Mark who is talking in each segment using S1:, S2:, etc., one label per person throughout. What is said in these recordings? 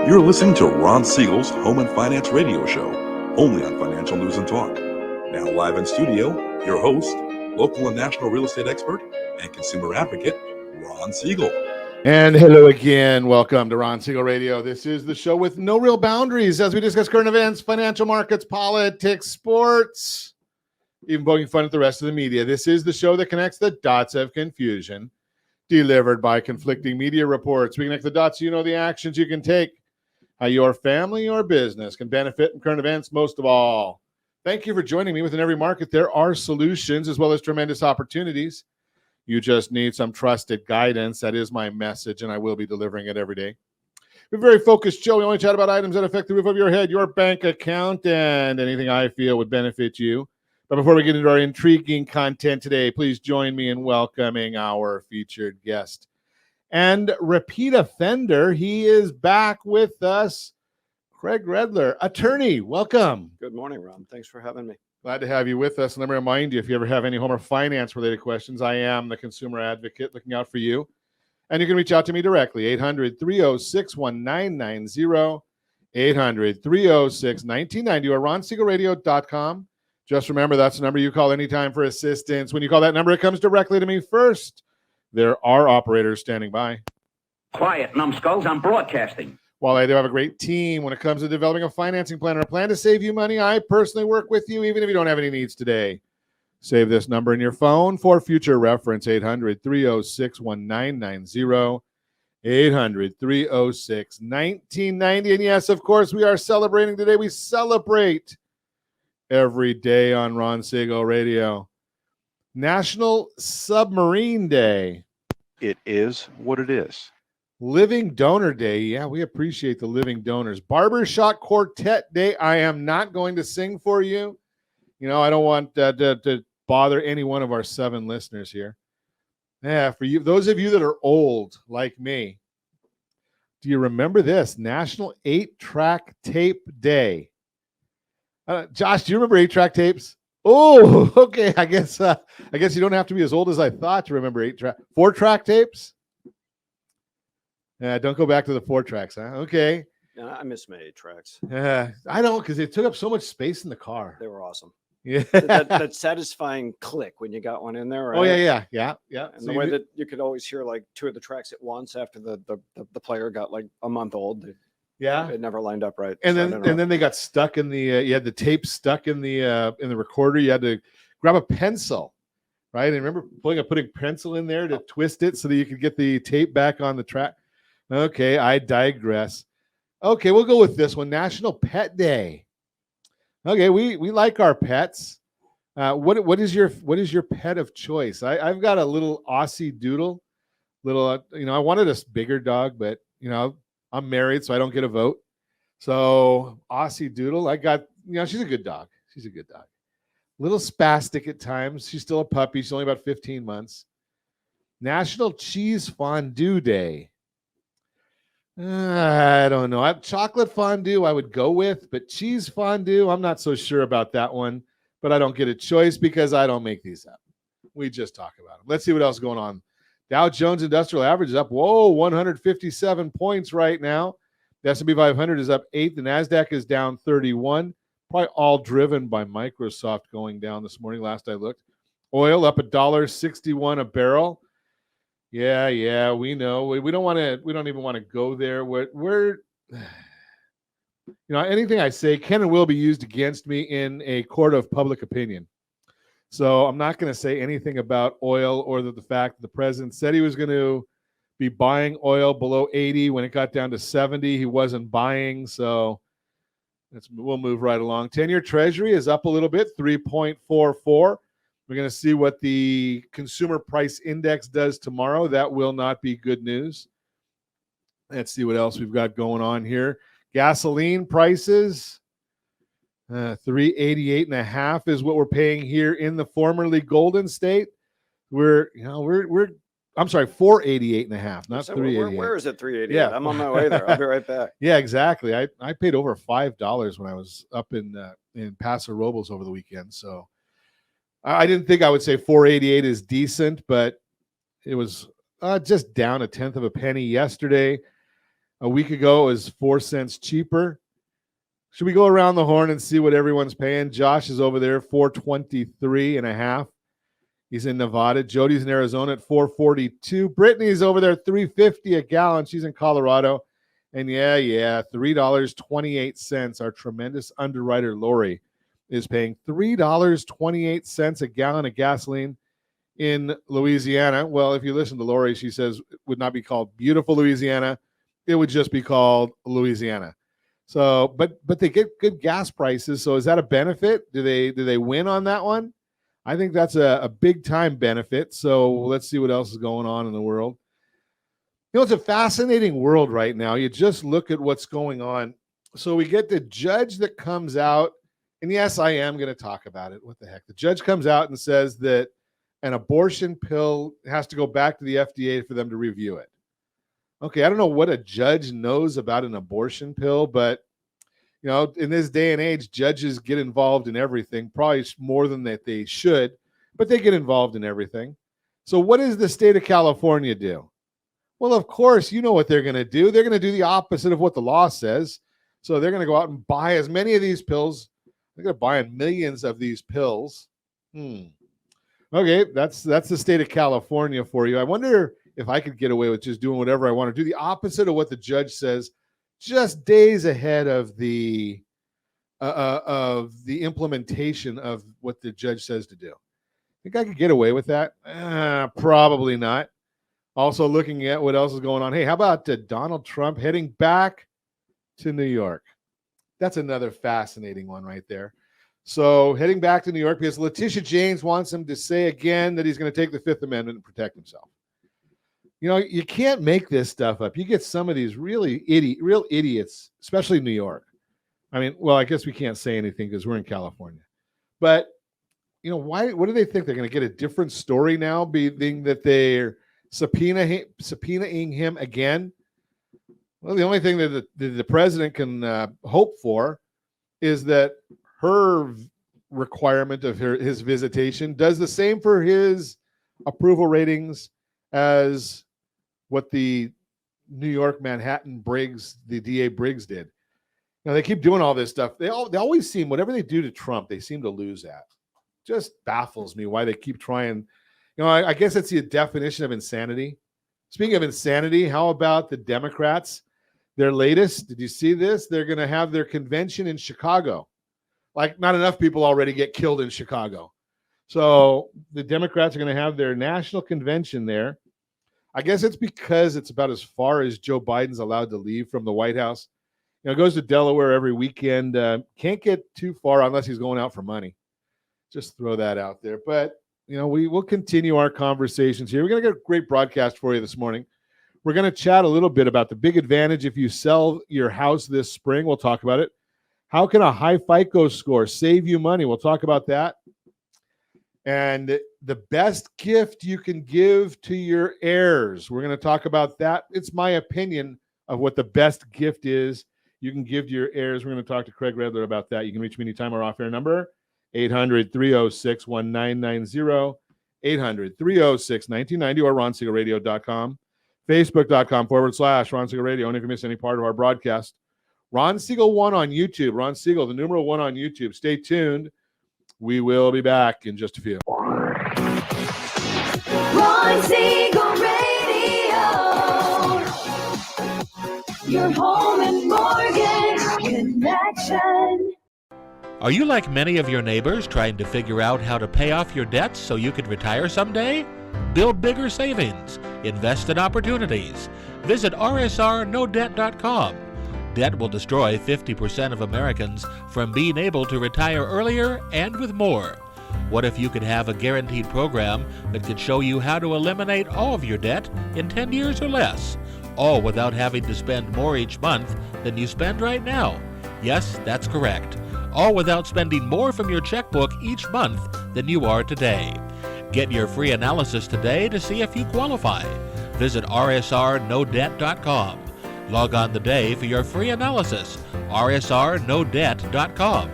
S1: You're listening to Ron Siegel's Home and Finance Radio Show, only on Financial News and Talk. Now live in studio, your host, local and national real estate expert and consumer advocate, Ron Siegel.
S2: And hello again. Welcome to Ron Siegel Radio. This is the show with no real boundaries as we discuss current events, financial markets, politics, sports, even poking fun at the rest of the media. This is the show that connects the dots of confusion, delivered by conflicting media reports. We connect the dots so you know the actions you can take, how your family or business can benefit from current events most of all. Thank you for joining me. Within every market, there are solutions as well as tremendous opportunities. You just need some trusted guidance. That is my message, and I will be delivering it every day. We're a very focused show. We only chat about items that affect the roof of your head, your bank account, and anything I feel would benefit you. But before we get into our intriguing content today, please join me in welcoming our featured guest and repeat offender. He is back with us, Craig Redler, attorney. Welcome.
S3: Good morning, Ron. Thanks for having me.
S2: Glad to have you with us. And let me remind you, if you ever have any home or finance related questions, I am the consumer advocate looking out for you. And you can reach out to me directly, 800-306-1990, 800-306-1990, or ronsiegelradio.com. Just remember, that's the number you call anytime for assistance. When you call that number, it comes directly to me first. There are operators standing by.
S4: Quiet, numbskulls, I'm broadcasting.
S2: While I do have a great team when it comes to developing a financing plan or a plan to save you money, I personally work with you even if you don't have any needs today. Save this number in your phone for future reference, 800-306-1990, 800-306-1990. And yes, of course, we are celebrating today. We celebrate every day on Ron Siegel Radio. National Submarine Day.
S5: It is what it is.
S2: Living Donor Day. Yeah, we appreciate the living donors. Barbershop Quartet Day. I am not going to sing for you. You know, I don't want to bother any one of our 7 listeners here. Yeah, for you, those of you that are old like me, do you remember this? National 8-Track Tape Day. Josh, do you remember 8-track tapes? Oh, okay. I guess you don't have to be as old as I thought to remember 4-track tapes. Don't go back to the 4 tracks, huh? Okay.
S3: Yeah, I miss my 8 tracks.
S2: I don't, because it took up so much space in the car.
S3: They were awesome.
S2: Yeah.
S3: that satisfying click when you got one in there, right?
S2: Oh, yeah.
S3: And
S2: So
S3: the way that you could always hear like 2 of the tracks at once after the player got like a month old. It never lined up right.
S2: And then they got stuck in the you had the tape stuck in the recorder. You had to grab a pencil, right? And remember putting pencil in there to twist it so that you could get the tape back on the track. Okay, I digress. Okay, we'll go with this one. National Pet Day. Okay, we like our pets. What is your pet of choice? I've got a little Aussie Doodle. I wanted a bigger dog, but I'm married, so I don't get a vote. So Aussie Doodle, I got, she's a good dog. She's a good dog. Little spastic at times. She's still a puppy. She's only about 15 months. National Cheese Fondue Day. I don't know. Chocolate fondue I would go with, but cheese fondue, I'm not so sure about that one. But I don't get a choice because I don't make these up. We just talk about them. Let's see what else is going on. Dow Jones Industrial Average is up, 157 points right now. The S&P 500 is up 8. The NASDAQ is down 31. Probably all driven by Microsoft going down this morning, last I looked. Oil up $1.61 a barrel. Yeah, we know. We don't even want to go there. We're anything I say can and will be used against me in a court of public opinion. So I'm not going to say anything about oil or the fact that the president said he was going to be buying oil below 80. When it got down to 70, he wasn't buying. So we'll move right along. 10-year Treasury is up a little bit, 3.44. We're going to see what the consumer price index does tomorrow. That will not be good news. Let's see what else we've got going on here. Gasoline prices, $3.88.5 is what we're paying here in the formerly Golden State. I'm sorry, $4.88.5, not $3.88.
S3: Where is it? $3.88.
S2: Yeah.
S3: I'm on my way there. I'll be right back.
S2: Yeah, exactly. I paid over $5 when I was up in Paso Robles over the weekend. So I didn't think I would say $4.88 is decent, but it was just down a tenth of a penny yesterday. A week ago, it was 4 cents cheaper. Should we go around the horn and see what everyone's paying? Josh is over there, $4.23.5. He's in Nevada. Jody's in Arizona at $4.42. Brittany's over there, $3.50 a gallon. She's in Colorado. And yeah, $3.28. Our tremendous underwriter, Lori, is paying $3.28 a gallon of gasoline in Louisiana. Well, if you listen to Lori, she says it would not be called beautiful Louisiana. It would just be called Louisiana. So, but they get good gas prices. So is that a benefit? Do they win on that one? I think that's a big time benefit. So let's see what else is going on in the world. You know, it's a fascinating world right now. You just look at what's going on. So we get the judge that comes out, and yes, I am going to talk about it. What the heck? The judge comes out and says that an abortion pill has to go back to the FDA for them to review it. Okay, I don't know what a judge knows about an abortion pill, but you know, in this day and age, judges get involved in everything, probably more than that they should, but they get involved in everything. So what does the state of California do? Well, of course, you know what they're going to do. They're going to do the opposite of what the law says. So they're going to go out and buy as many of these pills. They're going to buy millions of these pills. Okay, that's the state of California for you. I wonder if I could get away with just doing whatever I want to do, the opposite of what the judge says, just days ahead of the implementation of what the judge says to do. Think I could get away with that? Probably not. Also looking at what else is going on. Hey, how about Donald Trump heading back to New York? That's another fascinating one right there. So heading back to New York because Letitia James wants him to say again that he's going to take the Fifth Amendment and protect himself. You know, you can't make this stuff up. You get some of these real idiots, especially New York. I mean, well, I guess we can't say anything because we're in California. But, you know, what do they think? They're going to get a different story now, being that they're subpoenaing him again? Well, the only thing that the president can hope for is that her requirement of his visitation does the same for his approval ratings as what the New York Manhattan Briggs, the DA Briggs did. Now they keep doing all this stuff. They always seem, whatever they do to Trump, they seem to lose at. Just baffles me why they keep trying. You know, I guess it's the definition of insanity. Speaking of insanity, how about the Democrats? Their latest, did you see this? They're going to have their convention in Chicago. Like, not enough people already get killed in Chicago. So the Democrats are going to have their national convention there. I guess it's because it's about as far as Joe Biden's allowed to leave from the White House. You know, goes to Delaware every weekend. Can't get too far unless he's going out for money. Just throw that out there. But, you know, we will continue our conversations here. We're going to get a great broadcast for you this morning. We're going to chat a little bit about the big advantage if you sell your house this spring. We'll talk about it. How can a high FICO score save you money? We'll talk about that. And the best gift you can give to your heirs. We're going to talk about that. It's my opinion of what the best gift is you can give to your heirs. We're going to talk to Craig Redler about that. You can reach me anytime. Our off-air number, 800-306-1990, 800-306-1990, or RonSiegelRadio.com, Facebook.com/Ron Siegel Radio. And if you miss any part of our broadcast, Ron Siegel 1 on YouTube. Ron Siegel, the numeral 1 on YouTube. Stay tuned. We will be back in just a few.
S6: Ron Siegel Radio, your home and mortgage connection.
S7: Are you like many of your neighbors trying to figure out how to pay off your debts so you could retire someday? Build bigger savings. Invest in opportunities. Visit rsrnodebt.com. Debt will destroy 50% of Americans from being able to retire earlier and with more. What if you could have a guaranteed program that could show you how to eliminate all of your debt in 10 years or less, all without having to spend more each month than you spend right now? Yes, that's correct. All without spending more from your checkbook each month than you are today. Get your free analysis today to see if you qualify. Visit rsrnodebt.com. Log on today for your free analysis, rsrnodebt.com.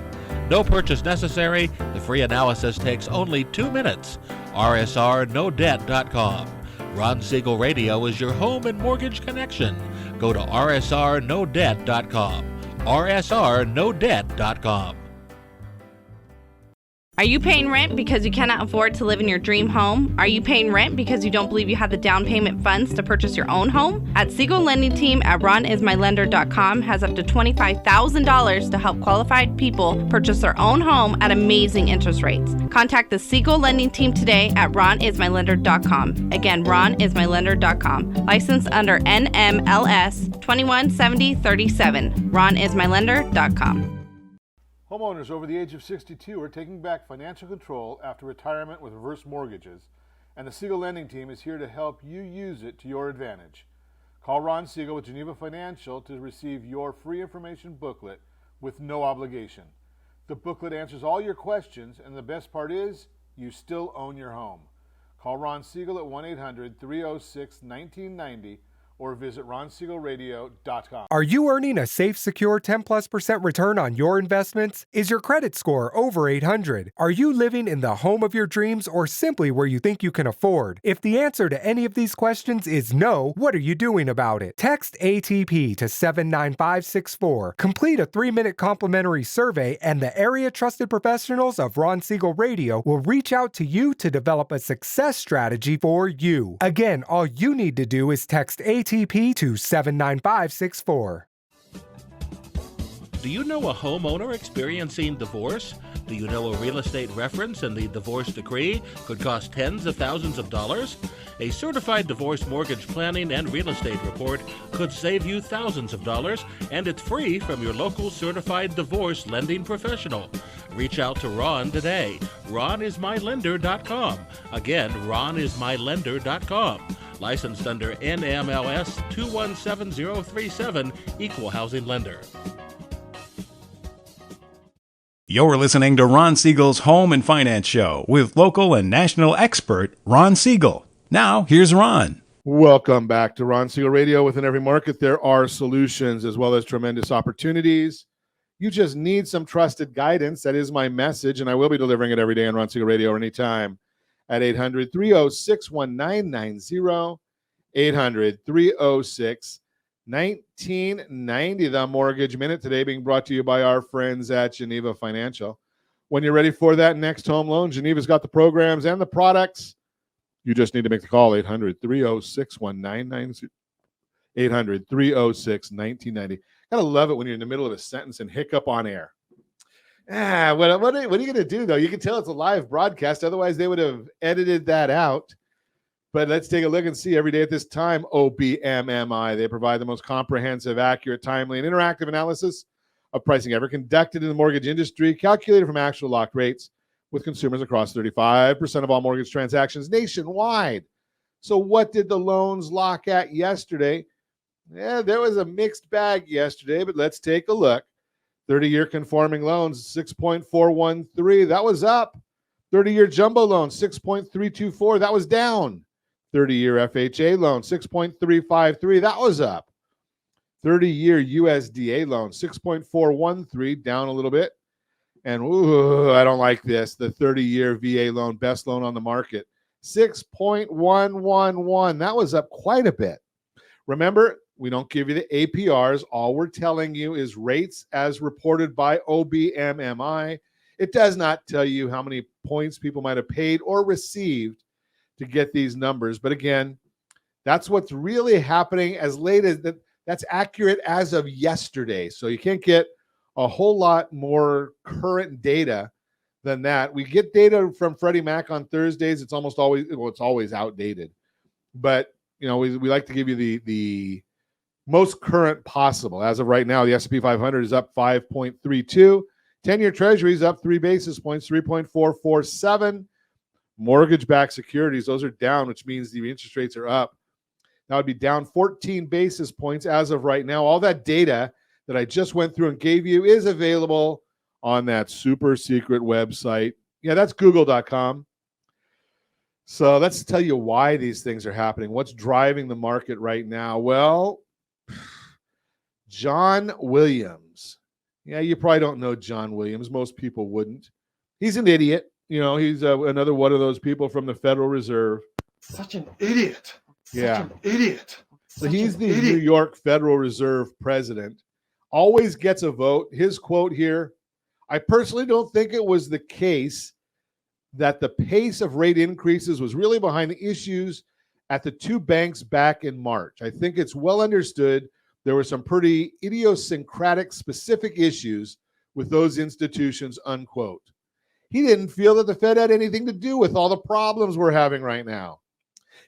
S7: No purchase necessary. The free analysis takes only 2 minutes. rsrnodebt.com. Ron Siegel Radio is your home and mortgage connection. Go to rsrnodebt.com. rsrnodebt.com.
S8: Are you paying rent because you cannot afford to live in your dream home? Are you paying rent because you don't believe you have the down payment funds to purchase your own home? At Siegel Lending Team at ronismylender.com has up to $25,000 to help qualified people purchase their own home at amazing interest rates. Contact the Siegel Lending Team today at ronismylender.com. Again, ronismylender.com. Licensed under NMLS 217037. ronismylender.com.
S2: Homeowners over the age of 62 are taking back financial control after retirement with reverse mortgages, and the Siegel Lending Team is here to help you use it to your advantage. Call Ron Siegel with Geneva Financial to receive your free information booklet with no obligation. The booklet answers all your questions, and the best part is, you still own your home. Call Ron Siegel at 1-800-306-1990 or visit ronsiegelradio.com.
S9: Are you earning a safe, secure 10+% return on your investments? Is your credit score over 800? Are you living in the home of your dreams or simply where you think you can afford? If the answer to any of these questions is no, what are you doing about it? Text ATP to 79564. Complete a 3-minute complimentary survey, and the area trusted professionals of Ron Siegel Radio will reach out to you to develop a success strategy for you. Again, all you need to do is text ATP to 79564.
S7: Do you know a homeowner experiencing divorce? Do you know a real estate reference and the divorce decree could cost tens of thousands of dollars? A certified divorce mortgage planning and real estate report could save you thousands of dollars, and it's free from your local certified divorce lending professional. Reach out to Ron today. ronismylender.com. Again, ronismylender.com. Licensed under NMLS 217037, Equal Housing Lender.
S10: You're listening to Ron Siegel's Home and Finance Show with local and national expert Ron Siegel. Now, here's Ron.
S2: Welcome back to Ron Siegel Radio. Within every market, there are solutions as well as tremendous opportunities. You just need some trusted guidance. That is my message, and I will be delivering it every day on Ron Siegel Radio anytime at 800-306-1990, 800-306-1990. The Mortgage Minute today being brought to you by our friends at Geneva Financial. When you're ready for that next home loan, Geneva's got the programs and the products. You just need to make the call, 800-306-1990, 800-306-1990. Gotta love it when you're in the middle of a sentence and hiccup on air. What are you going to do, though? You can tell it's a live broadcast. Otherwise, they would have edited that out. But let's take a look and see every day at this time. OBMMI. They provide the most comprehensive, accurate, timely, and interactive analysis of pricing ever conducted in the mortgage industry, calculated from actual locked rates with consumers across 35% of all mortgage transactions nationwide. So what did the loans lock at yesterday? Yeah, there was a mixed bag yesterday, but let's take a look. 30-year conforming loans, 6.413. That was up. 30-year jumbo loan, 6.324. That was down. 30-year FHA loan, 6.353. That was up. 30-year USDA loan, 6.413, down a little bit. And I don't like this. The 30-year VA loan, best loan on the market, 6.111. That was up quite a bit. Remember, we don't give you the APRs. All we're telling you is rates as reported by OBMMI. It does not tell you how many points people might have paid or received to get these numbers. But again, that's what's really happening as late as that. That's accurate as of yesterday. So you can't get a whole lot more current data than that. We get data from Freddie Mac on Thursdays. It's almost always, it's always outdated. But, we like to give you the most current possible. As of right now, the S&P 500 is up 5.32. 10-year Treasury is up 3 basis points, 3.447. Mortgage-backed securities, those are down, which means the interest rates are up. That would be down 14 basis points as of right now. All that data that I just went through and gave you is available on that super secret website. Yeah, that's google.com. So let's tell you why these things are happening. What's driving the market right now? Well, John Williams. Yeah, you probably don't know John Williams. Most people wouldn't. He's an idiot. He's another one of those people from the Federal Reserve.
S11: Such an idiot. Such an idiot.
S2: So he's the New York Federal Reserve president, always gets a vote. His quote here, I personally don't think it was the case that the pace of rate increases was really behind the issues at the two banks back in March. I think it's well understood there were some pretty idiosyncratic specific issues with those institutions, unquote. He didn't feel that the Fed had anything to do with all the problems we're having right now.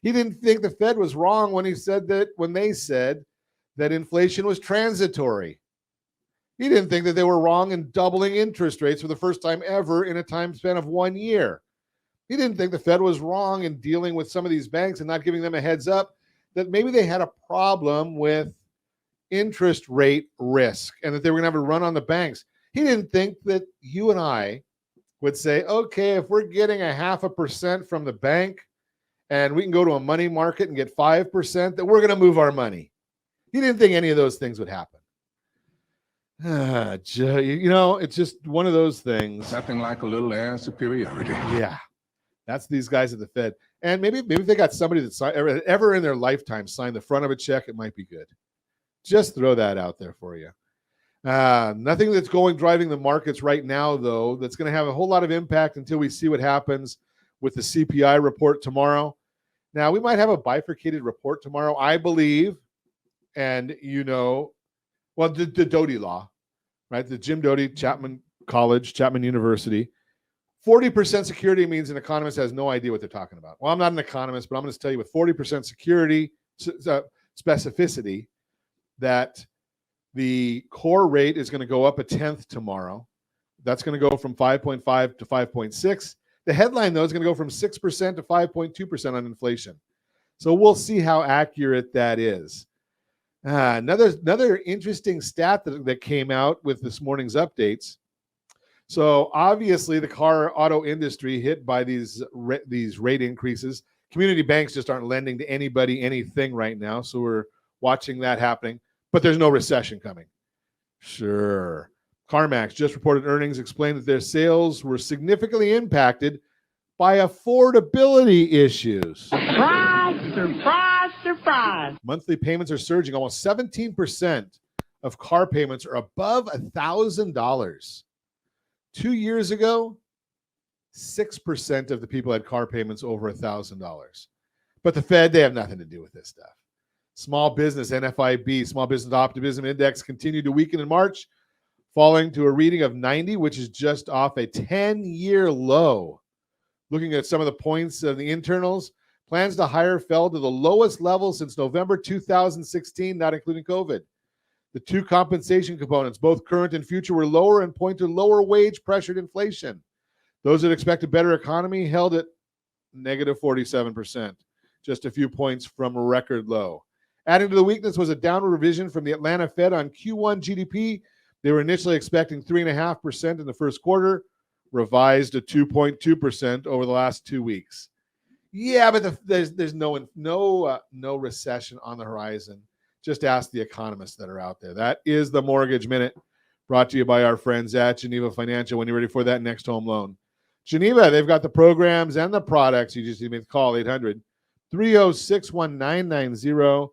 S2: He didn't think the Fed was wrong when they said that inflation was transitory. He didn't think that they were wrong in doubling interest rates for the first time ever in a time span of 1 year. He didn't think the Fed was wrong in dealing with some of these banks and not giving them a heads up that maybe they had a problem with interest rate risk and that they were going to have a run on the banks. He didn't think that you and I would say, okay, if we're getting 0.5% from the bank and we can go to a money market and get 5%, that we're going to move our money. He didn't think any of those things would happen. You know, it's just one of those things.
S11: Nothing like a little air superiority.
S2: Yeah, that's these guys at the Fed. And maybe if they got somebody that ever in their lifetime signed the front of a check, it might be good. Just throw that out there for you. Nothing that's driving the markets right now, though, that's going to have a whole lot of impact until we see what happens with the CPI report tomorrow. Now, we might have a bifurcated report tomorrow, I believe. And, you know, well, the Doty law, right? The Jim Doty, Chapman College, Chapman University. 40% security means an economist has no idea what they're talking about. Well, I'm not an economist, but I'm going to tell you with 40% security, specificity, that the core rate is going to go up 1/10 tomorrow. That's going to go from 5.5 to 5.6. The headline, though, is going to go from 6% to 5.2% on inflation. So we'll see how accurate that is. Another interesting stat that came out with this morning's updates. So obviously the auto industry hit by these rate increases. Community banks just aren't lending to anybody anything right now. So we're watching that happening. But there's no recession coming. Sure. CarMax just reported earnings, explained that their sales were significantly impacted by affordability issues.
S12: Surprise, surprise, surprise.
S2: Monthly payments are surging. Almost 17% of car payments are above $1,000. 2 years ago, 6% of the people had car payments over $1,000. But the Fed, they have nothing to do with this stuff. Small business, NFIB, Small Business Optimism Index continued to weaken in March, falling to a reading of 90, which is just off a 10-year low. Looking at some of the points of the internals, plans to hire fell to the lowest level since November 2016, not including COVID. The two compensation components, both current and future, were lower and point to lower wage-pressured inflation. Those that expect a better economy held at negative 47%, just a few points from a record low. Adding to the weakness was a downward revision from the Atlanta Fed on Q1 GDP. They were initially expecting 3.5% in the first quarter, revised to 2.2% over the last 2 weeks. Yeah, but there's no recession on the horizon. Just ask the economists that are out there. That is the Mortgage Minute, brought to you by our friends at Geneva Financial. When you're ready for that next home loan, Geneva, they've got the programs and the products. You just need to call 800-306-1990.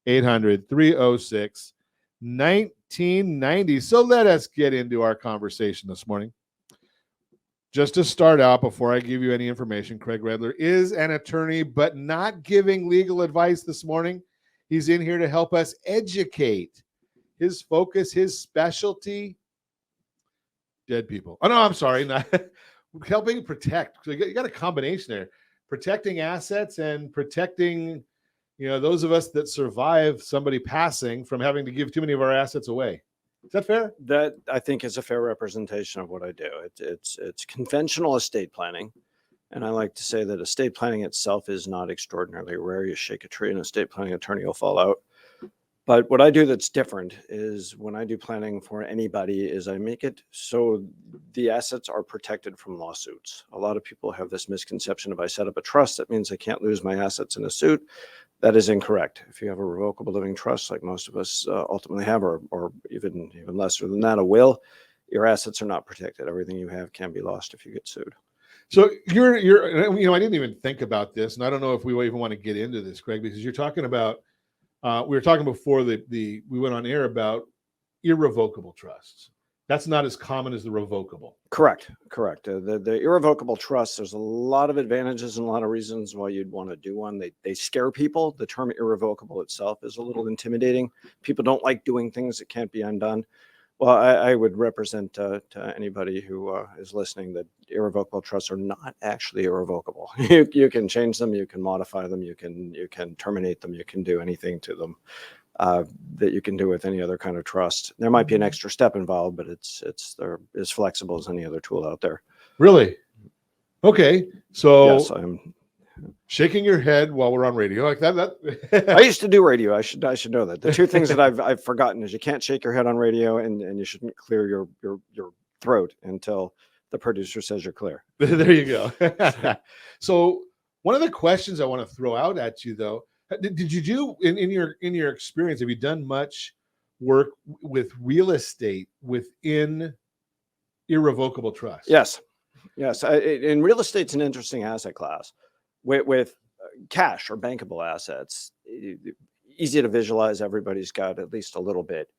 S2: 800-306-1990. So let us get into our conversation this morning. Just to start out, before I give you any information, Craig Redler is an attorney, but not giving legal advice this morning. He's in here to help us educate. His focus, his specialty, dead people. Oh, no, I'm sorry. Not helping protect. So you got a combination there. Protecting assets and protecting, those of us that survive somebody passing from having to give too many of our assets away. Is that fair?
S3: That, I think, is a fair representation of what I do. It's conventional estate planning. And I like to say that estate planning itself is not extraordinarily rare. You shake a tree and an estate planning attorney will fall out. But what I do that's different is when I do planning for anybody is I make it so the assets are protected from lawsuits. A lot of people have this misconception: if I set up a trust, that means I can't lose my assets in a suit. That is incorrect. If you have a revocable living trust, like most of us ultimately have, or even lesser than that, a will, your assets are not protected. Everything you have can be lost if you get sued.
S2: So you're I didn't even think about this, and I don't know if we even want to get into this, Craig, because you're talking about We were talking before we went on air about irrevocable trusts. That's not as common as the revocable.
S3: Correct. The irrevocable trust, there's a lot of advantages and a lot of reasons why you'd want to do one. They scare people. The term irrevocable itself is a little intimidating. People don't like doing things that can't be undone. Well, I would represent to anybody who is listening that irrevocable trusts are not actually irrevocable. You can change them, you can modify them, you can terminate them, you can do anything to them that you can do with any other kind of trust. There might be an extra step involved, but they're as flexible as any other tool out there.
S2: Really? Okay. So
S3: yes, I'm
S2: shaking your head while we're on radio like that.
S3: I used to do radio. I should know that. The two things that I've forgotten is you can't shake your head on radio, and you shouldn't clear your throat until the producer says you're clear.
S2: There you go. So one of the questions I want to throw out at you, though, did you do in your experience? Have you done much work with real estate within irrevocable trust?
S3: Yes. In real estate's an interesting asset class. With cash or bankable assets, easy to visualize. Everybody's got at least a little bit.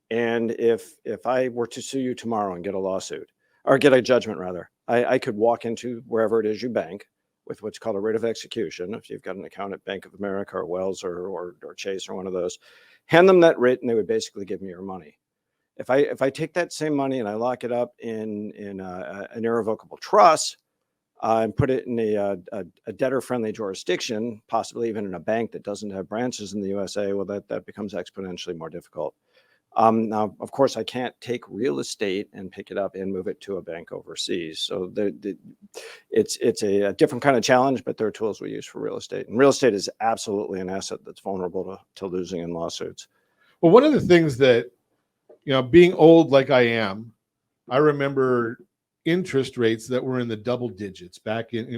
S3: And if I were to sue you tomorrow and get a lawsuit, or get a judgment rather, I could walk into wherever it is you bank with what's called a writ of execution. If you've got an account at Bank of America or Wells or Chase or one of those, hand them that writ and they would basically give me your money. If I take that same money and I lock it up in an irrevocable trust, and put it in a debtor-friendly jurisdiction, possibly even in a bank that doesn't have branches in the USA, well, that becomes exponentially more difficult. Now, of course, I can't take real estate and pick it up and move it to a bank overseas. So it's a different kind of challenge, but there are tools we use for real estate. And real estate is absolutely an asset that's vulnerable to losing in lawsuits.
S2: Well, one of the things that, being old like I am, I remember interest rates that were in the double digits back in,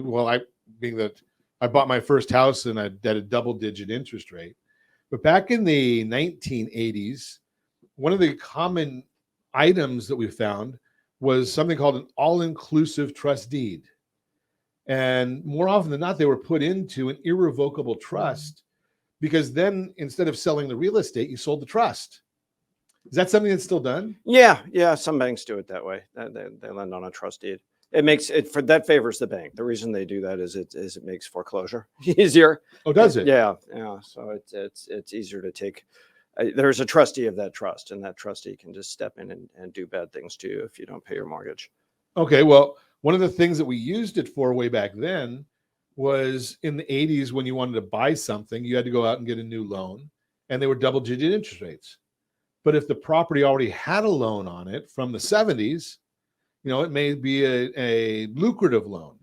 S2: I bought my first house and I had a double digit interest rate. But back in the 1980s, one of the common items that we found was something called an all-inclusive trust deed. And more often than not, they were put into an irrevocable trust because then instead of selling the real estate, you sold the trust. Is that something that's still done?
S3: Yeah. Some banks do it that way. They lend on a trust deed. That favors the bank. The reason they do that is it makes foreclosure easier.
S2: Oh, does it?
S3: Yeah. So it's easier to take. There's a trustee of that trust, and that trustee can just step in and do bad things to you if you don't pay your mortgage.
S2: Okay. Well, one of the things that we used it for way back then was in the 80s when you wanted to buy something, you had to go out and get a new loan, and they were double-digit interest rates. But if the property already had a loan on it from the 70s, it may be a lucrative loan.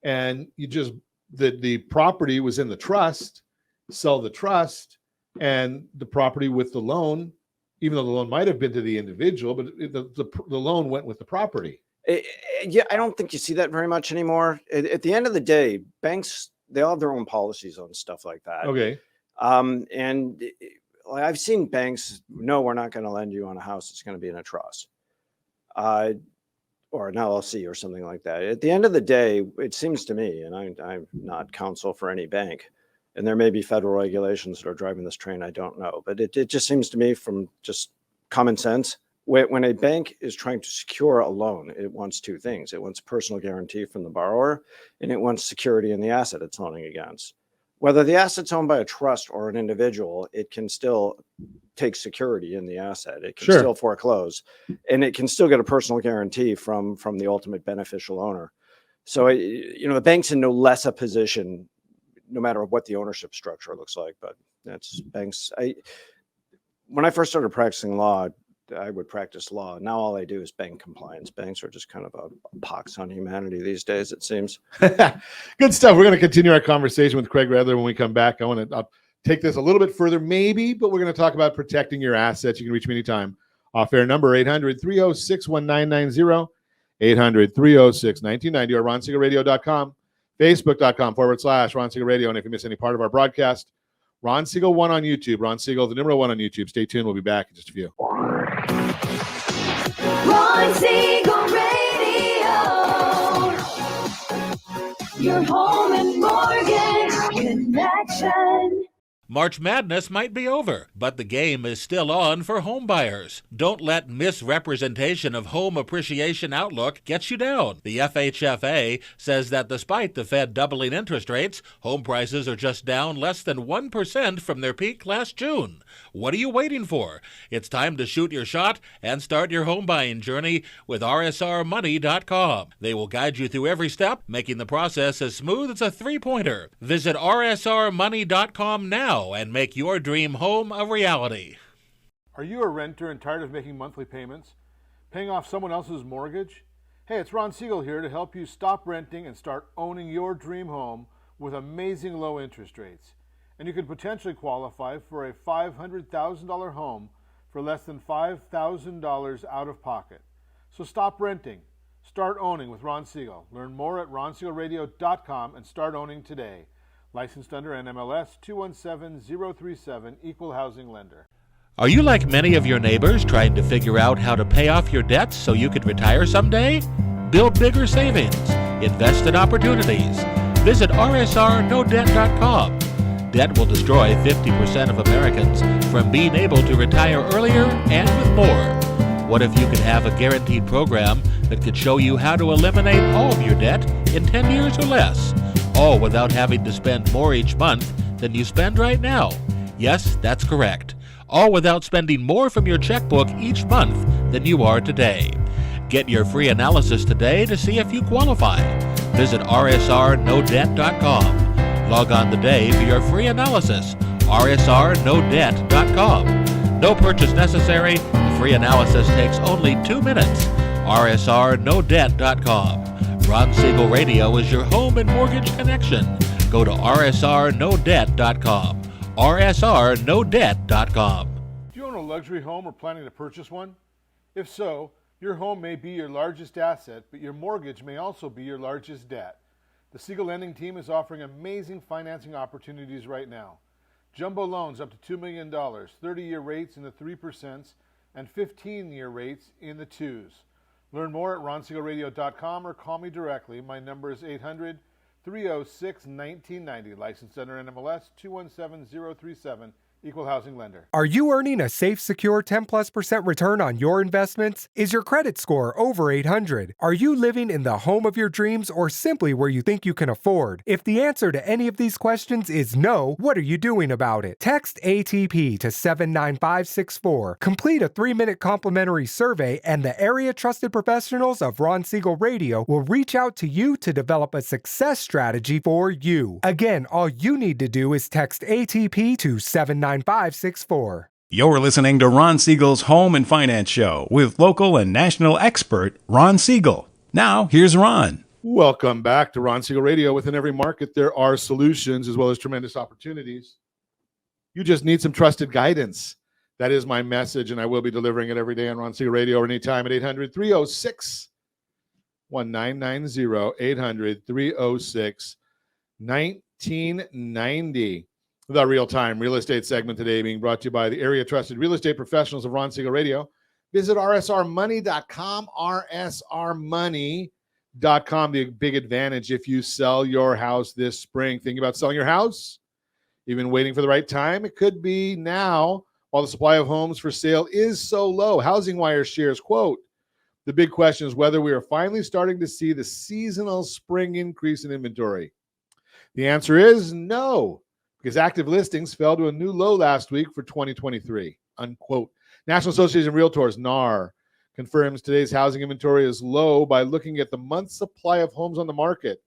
S2: And the property was in the trust, sell the trust, and the property with the loan, even though the loan might have been to the individual, but the loan went with the property.
S3: Yeah, I don't think you see that very much anymore. At the end of the day, banks, they all have their own policies on stuff like that.
S2: Okay.
S3: And I've seen banks, no, we're not going to lend you on a house. It's going to be in a trust or an LLC or something like that. At the end of the day, it seems to me, and I'm not counsel for any bank, and there may be federal regulations that are driving this train, I don't know. But it just seems to me from just common sense, when a bank is trying to secure a loan, it wants two things. It wants personal guarantee from the borrower, and it wants security in the asset it's loaning against. Whether the asset's owned by a trust or an individual, it can still take security in the asset. It can still foreclose, and it can still get a personal guarantee from the ultimate beneficial owner. So, the bank's in no less a position, no matter what the ownership structure looks like. But that's banks. When I first started practicing law, I would practice law. Now all I do is bank compliance. Banks are just kind of a pox on humanity these days, it seems.
S2: Good stuff. We're going to continue our conversation with Craig Redler when we come back. I'll take this a little bit further, maybe, but we're going to talk about protecting your assets. You can reach me anytime. Off-air number 800-306-1990, 800-306-1990, or ronsiegelradio.com, facebook.com/Ron Siegel Radio. And if you miss any part of our broadcast, Ron Siegel 1 on YouTube. Ron Siegel, the number 1 on YouTube. Stay tuned. We'll be back in just a few.
S6: Ron Siegel Radio. Your home and mortgage connection.
S7: March Madness might be over, but the game is still on for home buyers. Don't let misrepresentation of home appreciation outlook get you down. The FHFA says that despite the Fed doubling interest rates, home prices are just down less than 1% from their peak last June. What are you waiting for? It's time to shoot your shot and start your home buying journey with RSRmoney.com. They will guide you through every step, making the process as smooth as a three-pointer. Visit RSRmoney.com now and make your dream home a reality.
S2: Are you a renter and tired of making monthly payments? Paying off someone else's mortgage? Hey, it's Ron Siegel here to help you stop renting and start owning your dream home with amazing low interest rates. And you could potentially qualify for a $500,000 home for less than $5,000 out of pocket. So stop renting. Start owning with Ron Siegel. Learn more at ronsiegelradio.com and start owning today. Licensed under NMLS 217037, Equal Housing Lender.
S7: Are you like many of your neighbors trying to figure out how to pay off your debts so you could retire someday? Build bigger savings. Invest in opportunities. Visit rsrnodebt.com. Debt will destroy 50% of Americans from being able to retire earlier and with more. What if you could have a guaranteed program that could show you how to eliminate all of your debt in 10 years or less? All without having to spend more each month than you spend right now. Yes, that's correct. All without spending more from your checkbook each month than you are today. Get your free analysis today to see if you qualify. Visit rsrnodebt.com. Log on today for your free analysis. rsrnodebt.com. No purchase necessary. The free analysis takes only 2 minutes. rsrnodebt.com. Ron Siegel Radio is your home and mortgage connection. Go to rsrnodebt.com. rsrnodebt.com.
S2: Do you own a luxury home or planning to purchase one? If so, your home may be your largest asset, but your mortgage may also be your largest debt. The Siegel Lending Team is offering amazing financing opportunities right now. Jumbo loans up to $2 million, 30-year rates in the 3%, and 15-year rates in the 2s. Learn more at ronsiegelradio.com or call me directly. My number is 800-306-1990. Licensed under NMLS 217037. Equal housing lender.
S9: Are you earning a safe, secure 10+% return on your investments? Is your credit score over 800? Are you living in the home of your dreams or simply where you think you can afford? If the answer to any of these questions is no, what are you doing about it? Text ATP to 79564. Complete a 3-minute complimentary survey and the area trusted professionals of Ron Siegel Radio will reach out to you to develop a success strategy for you. Again, all you need to do is text ATP to 79564.
S10: You're listening to Ron Siegel's Home and Finance Show with local and national expert Ron Siegel. Now, here's Ron.
S2: Welcome back to Ron Siegel Radio. Within every market, there are solutions as well as tremendous opportunities. You just need some trusted guidance. That is my message, and I will be delivering it every day on Ron Siegel Radio or anytime at 800-306-1990, 800-306-1990. The real-time real estate segment today being brought to you by the area trusted real estate professionals of Ron Siegel Radio. Visit rsrmoney.com, rsrmoney.com. The big advantage if you sell your house this spring. Thinking about selling your house? You've been waiting for the right time? It could be now while the supply of homes for sale is so low. Housing Wire shares, quote, the big question is whether we are finally starting to see the seasonal spring increase in inventory. The answer is no, because active listings fell to a new low last week for 2023, unquote. National Association of Realtors, NAR, confirms today's housing inventory is low by looking at the month's supply of homes on the market.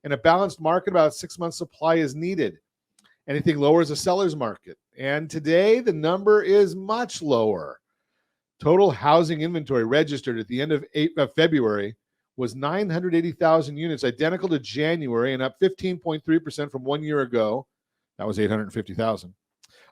S2: In a balanced market, about 6 months supply is needed. Anything lower is a seller's market. And today, the number is much lower. Total housing inventory registered at the end of February was 980,000 units, identical to January and up 15.3% from 1 year ago. That was 850,000.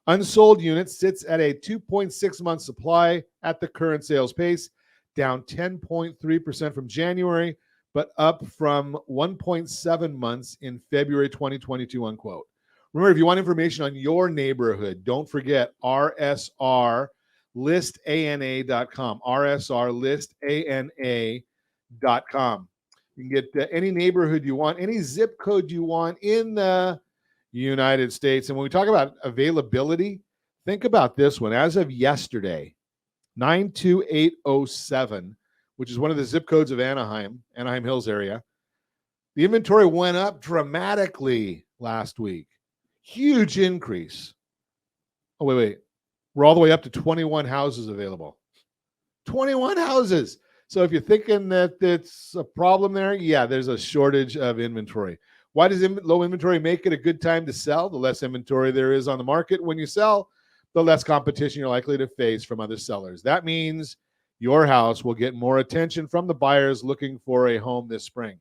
S2: Unsold units sits at a 2.6 month supply at the current sales pace, down 10.3% from January, but up from 1.7 months in February 2022, unquote. Remember, if you want information on your neighborhood, don't forget rsrlistana.com, rsrlistana.com. You can get any neighborhood you want, any zip code you want in the United States. And when we talk about availability, think about this one. As of yesterday, 92807, which is one of the zip codes of Anaheim Hills area, the inventory went up dramatically last week. Huge increase. Oh, wait. We're all the way up to 21 houses available. 21 houses. So if you're thinking that it's a problem there, yeah, there's a shortage of inventory. Why does low inventory make it a good time to sell? The less inventory there is on the market when you sell, the less competition you're likely to face from other sellers. That means your house will get more attention from the buyers looking for a home this spring.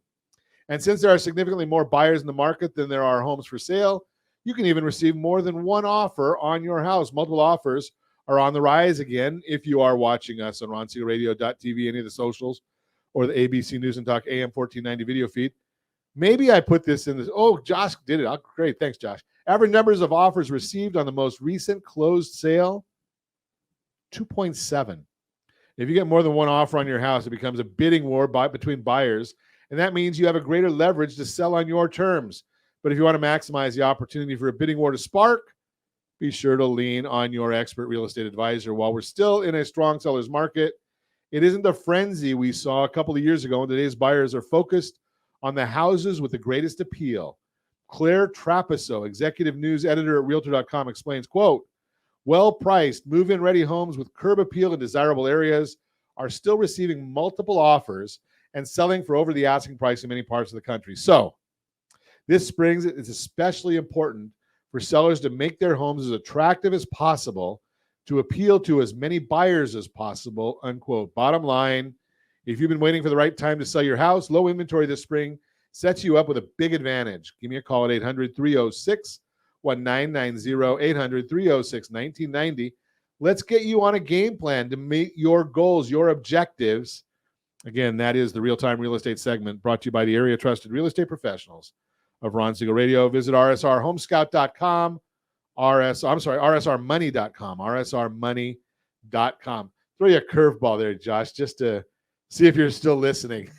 S2: And since there are significantly more buyers in the market than there are homes for sale, you can even receive more than one offer on your house. Multiple offers are on the rise again if you are watching us on RonSiegelRadio.tv, any of the socials, or the ABC News and Talk AM 1490 video feed. Maybe I put this in this. Oh, Josh did it. Oh, great. Thanks, Josh. Average numbers of offers received on the most recent closed sale, 2.7. If you get more than one offer on your house, it becomes a bidding war between buyers, and that means you have a greater leverage to sell on your terms. But if you want to maximize the opportunity for a bidding war to spark, be sure to lean on your expert real estate advisor. While we're still in a strong seller's market, it isn't the frenzy we saw a couple of years ago, and today's buyers are focused on the houses with the greatest appeal. Claire Trapasso, executive news editor at Realtor.com, explains, quote, well-priced, move-in ready homes with curb appeal in desirable areas are still receiving multiple offers and selling for over the asking price in many parts of the country. So this spring, it's especially important for sellers to make their homes as attractive as possible to appeal to as many buyers as possible, unquote. Bottom line, if you've been waiting for the right time to sell your house, low inventory this spring sets you up with a big advantage. Give me a call at 800-306-1990, 800-306-1990. Let's get you on a game plan to meet your goals, your objectives. Again, that is the Real-Time Real Estate segment brought to you by the area trusted real estate professionals of Ron Siegel Radio. Visit rsrhomescout.com, rsrmoney.com, rsrmoney.com. Throw you a curveball there, Josh, just to see if you're still listening.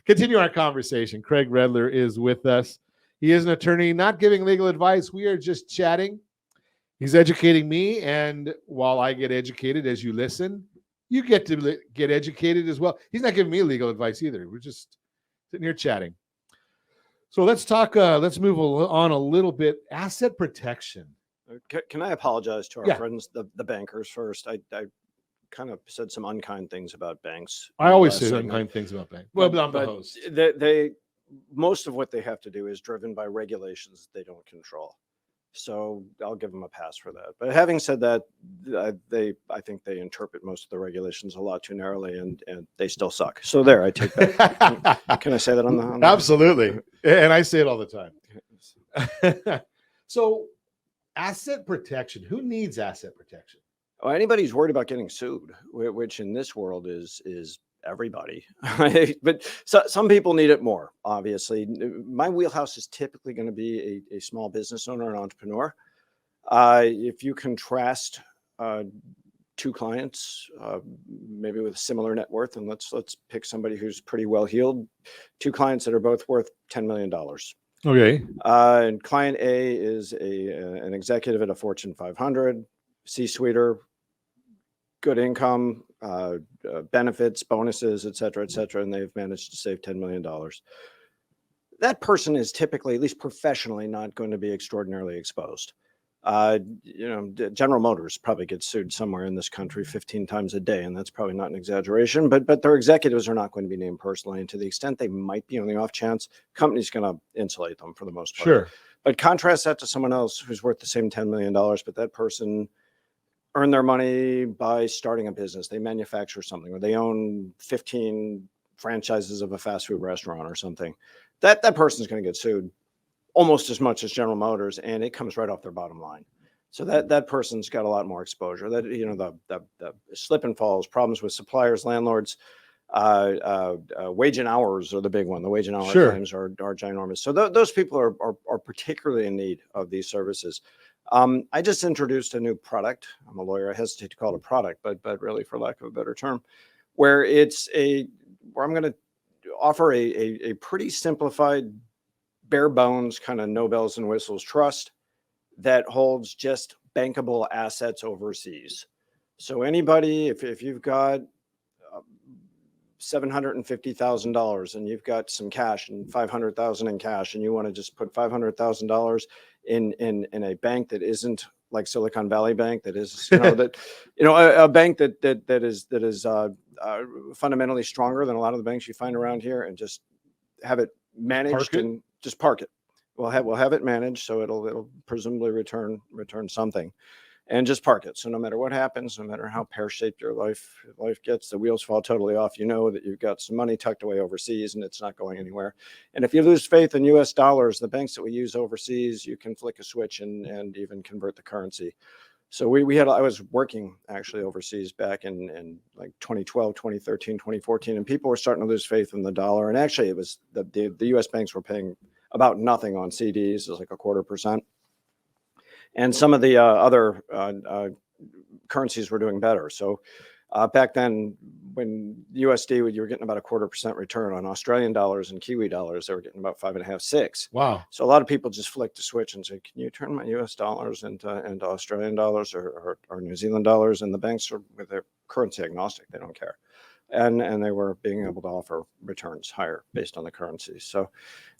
S2: Continue our conversation. Craig Redler is with us. He is an attorney, not giving legal advice. We are just chatting. He's educating me, and while I get educated as you listen, you get to get educated as well. He's not giving me legal advice either. We're just sitting here chatting. So let's talk. Let's move on a little bit. Asset protection.
S3: Can I apologize to our friends, the bankers first? I kind of said some unkind things about banks.
S2: I always say unkind things about banks. Well, but I'm the host.
S3: They most of what they have to do is driven by regulations they don't control. So I'll give them a pass for that. But having said that, I think they interpret most of the regulations a lot too narrowly, and they still suck. So there, I take that. Can I say that on the
S2: Absolutely. And I say it all the time. So asset protection. Who needs asset protection?
S3: Oh, anybody who's worried about getting sued, which in this world is everybody. But some people need it more, obviously. My wheelhouse is typically going to be a small business owner, an entrepreneur. If you contrast two clients, maybe with a similar net worth, and let's pick somebody who's pretty well heeled, two clients that are both worth $10 million.
S2: Okay.
S3: And client A is an executive at a Fortune 500, C-suiter, good income, benefits, bonuses, et cetera, and they've managed to save $10 million. That person is typically, at least professionally, not going to be extraordinarily exposed. General Motors probably gets sued somewhere in this country 15 times a day, and that's probably not an exaggeration, but their executives are not going to be named personally, and to the extent they might be on the off chance, company's going to insulate them for the most part.
S2: Sure.
S3: But contrast that to someone else who's worth the same $10 million, but that person earn their money by starting a business. They manufacture something, or they own 15 franchises of a fast food restaurant or something. That person's going to get sued almost as much as General Motors, and it comes right off their bottom line. So that person's got a lot more exposure. That the slip and falls, problems with suppliers, landlords, wage and hours are the big one. The wage and hour claims are ginormous. So those people are particularly in need of these services. I just introduced a new product. I'm a lawyer. I hesitate to call it a product, but really, for lack of a better term, where I'm going to offer a pretty simplified bare bones kind of no bells and whistles trust that holds just bankable assets overseas. So anybody, if you've got $750,000 and you've got some cash and 500,000 in cash, and you want to just put $500,000 in a bank that isn't like Silicon Valley Bank, that is, a bank that is fundamentally stronger than a lot of the banks you find around here, and just have it managed and just park it. We'll have it managed, so it'll presumably return something, and just park it. So no matter what happens, no matter how pear-shaped your life gets, the wheels fall totally off. You know that you've got some money tucked away overseas and it's not going anywhere. And if you lose faith in US dollars, the banks that we use overseas, you can flick a switch and even convert the currency. So I was working actually overseas back in like 2012, 2013, 2014, and people were starting to lose faith in the dollar. And actually it was the US banks were paying about nothing on CDs. It was like 0.25%. And some of the other currencies were doing better. So back then, when USD, you were getting about 0.25% return on Australian dollars and Kiwi dollars. They were getting about 5.5, 6.
S2: Wow.
S3: So a lot of people just flicked the switch and said, "Can you turn my US dollars into Australian dollars or New Zealand dollars?" And the banks are with their currency agnostic; they don't care. And they were being able to offer returns higher based on the currency. So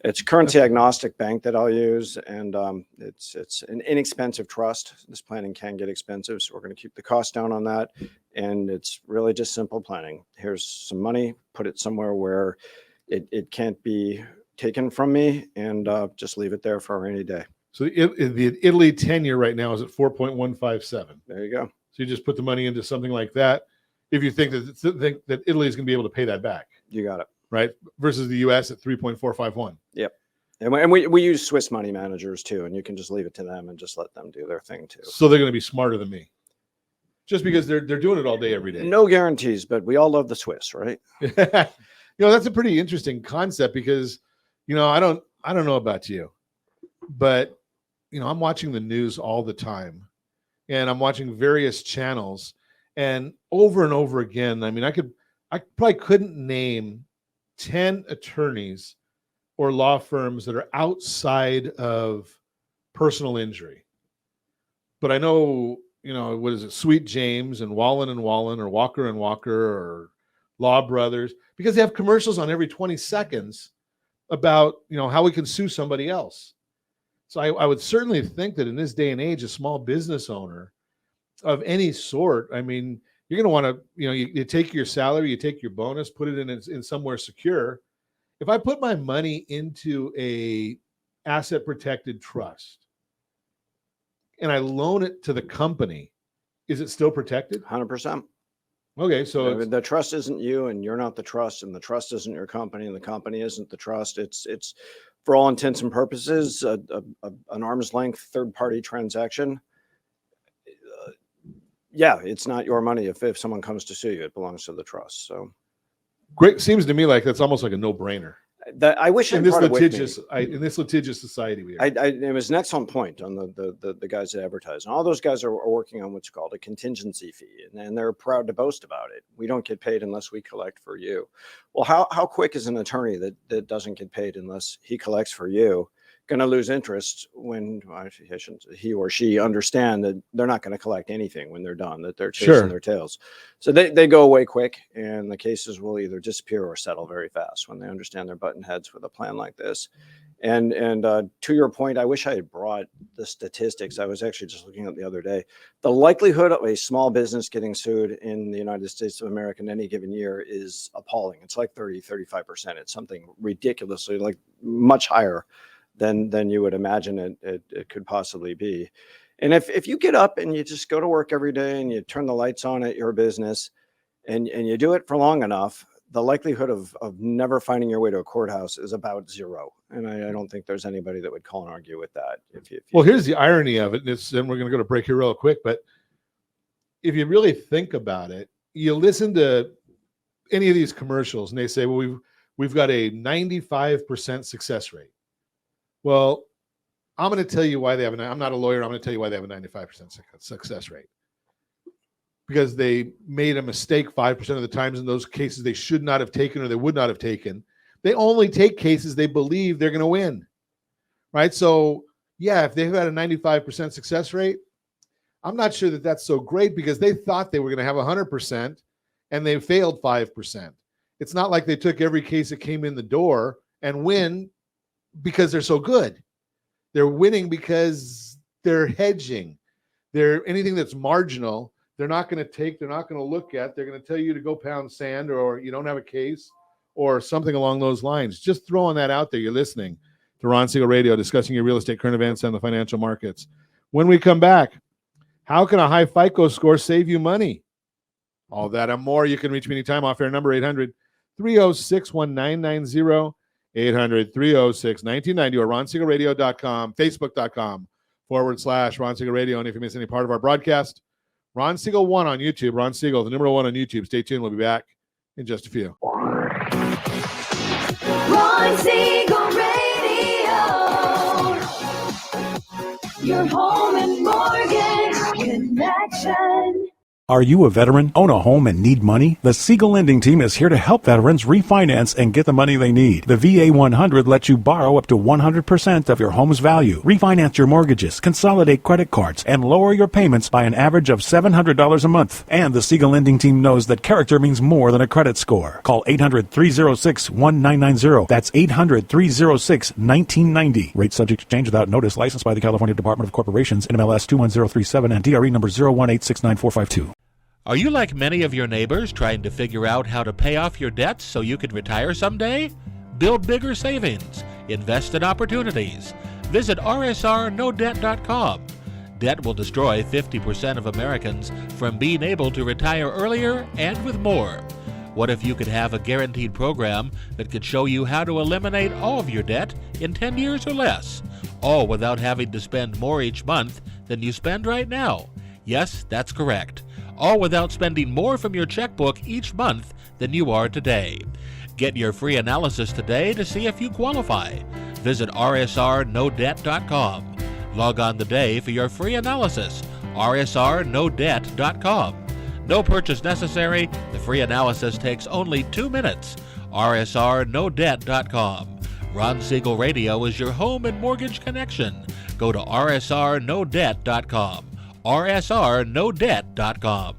S3: it's currency agnostic bank that I'll use, and it's an inexpensive trust. This planning can get expensive, so we're going to keep the cost down on that. And it's really just simple planning. Here's some money, put it somewhere where it can't be taken from me, and just leave it there for a rainy day.
S2: So the Italy 10-year right now is at 4.157.
S3: There you go.
S2: So you just put the money into something like that, if you think that Italy is going to be able to pay that back.
S3: You got it.
S2: Right? Versus the U.S. at 3.451.
S3: Yep. And we use Swiss money managers too, and you can just leave it to them and just let them do their thing too.
S2: So they're going to be smarter than me, just because they're doing it all day, every day.
S3: No guarantees, but we all love the Swiss, right?
S2: That's a pretty interesting concept because, I don't know about you, but I'm watching the news all the time, and I'm watching various channels. And over again, I probably couldn't name 10 attorneys or law firms that are outside of personal injury. But I know, what is it, Sweet James and Wallen or Walker and Walker or Law Brothers, because they have commercials on every 20 seconds about, how we can sue somebody else. So I would certainly think that in this day and age, a small business owner of any sort, you're going to want to, you take your salary, you take your bonus, put it in somewhere secure. If I put my money into a asset protected trust and I loan it to the company, is it still protected?
S3: 100%.
S2: Okay, so
S3: the trust isn't you, and you're not the trust, and the trust isn't your company, and the company isn't the trust. It's for all intents and purposes an arm's length third party transaction. Yeah, it's not your money. If someone comes to sue you, it belongs to the trust. So
S2: great. Seems to me like that's almost like a no-brainer.
S3: I wish
S2: in this litigious society we are.
S3: It was an excellent point on the guys that advertise, and all those guys are working on what's called a contingency fee, and they're proud to boast about it. We don't get paid unless we collect for you. Well, how quick is an attorney that doesn't get paid unless he collects for you going to lose interest when he or she understand that they're not going to collect anything when they're done, that they're chasing their tails. So they go away quick, and the cases will either disappear or settle very fast when they understand they're button heads with a plan like this. And to your point, I wish I had brought the statistics. I was actually just looking at the other day. The likelihood of a small business getting sued in the United States of America in any given year is appalling. It's like 30-35%. It's something ridiculously, like much higher than you would imagine it could possibly be. And if you get up and you just go to work every day and you turn the lights on at your business and you do it for long enough, the likelihood of never finding your way to a courthouse is about zero. And I don't think there's anybody that would call and argue with that.
S2: Well, here's the irony of it, and we're going to go to break here real quick, but if you really think about it, you listen to any of these commercials and they say, well, we've got a 95% success rate. Well, I'm going to tell you why they have I'm not a lawyer. I'm going to tell you why they have a 95% success rate. Because they made a mistake 5% of the times in those cases they should not have taken or they would not have taken. They only take cases they believe they're going to win. right? So, yeah, if they've had a 95% success rate, I'm not sure that that's so great because they thought they were going to have 100% and they failed 5%. It's not like they took every case that came in the door and win because they're so good. They're winning because they're hedging. They're anything that's marginal, they're not going to take, they're not going to look at. They're going to tell you to go pound sand or you don't have a case or something along those lines. Just throwing that out there. You're listening to Ron Siegel Radio, discussing your real estate, current events, and the financial markets. When we come back, how can a high FICO score save you money? All that and more. You can reach me anytime. Off air number 800-306-1990, 800-306-1990, or ronsiegelradio.com, facebook.com/Ron Siegel Radio. And if you miss any part of our broadcast, Ron Siegel 1 on YouTube. Ron Siegel, the number 1 on YouTube. Stay tuned. We'll be back in just a few.
S6: Ron Siegel Radio. Your home and mortgage connection.
S10: Are you a veteran, own a home, and need money? The Siegel Lending Team is here to help veterans refinance and get the money they need. The VA 100 lets you borrow up to 100% of your home's value, refinance your mortgages, consolidate credit cards, and lower your payments by an average of $700 a month. And the Siegel Lending Team knows that character means more than a credit score. Call 800-306-1990. That's 800-306-1990. Rate subject to change without notice. Licensed by the California Department of Corporations, NMLS 21037, and DRE number 018694452.
S7: Are you like many of your neighbors trying to figure out how to pay off your debts so you could retire someday? Build bigger savings. Invest in opportunities. Visit rsrnodebt.com. Debt will destroy 50% of Americans from being able to retire earlier and with more. What if you could have a guaranteed program that could show you how to eliminate all of your debt in 10 years or less, all without having to spend more each month than you spend right now? Yes, that's correct. All without spending more from your checkbook each month than you are today. Get your free analysis today to see if you qualify. Visit rsrnodebt.com. Log on today for your free analysis. rsrnodebt.com. No purchase necessary. The free analysis takes only 2 minutes. rsrnodebt.com. Ron Siegel Radio is your home and mortgage connection. Go to rsrnodebt.com. rsrnodebt.com.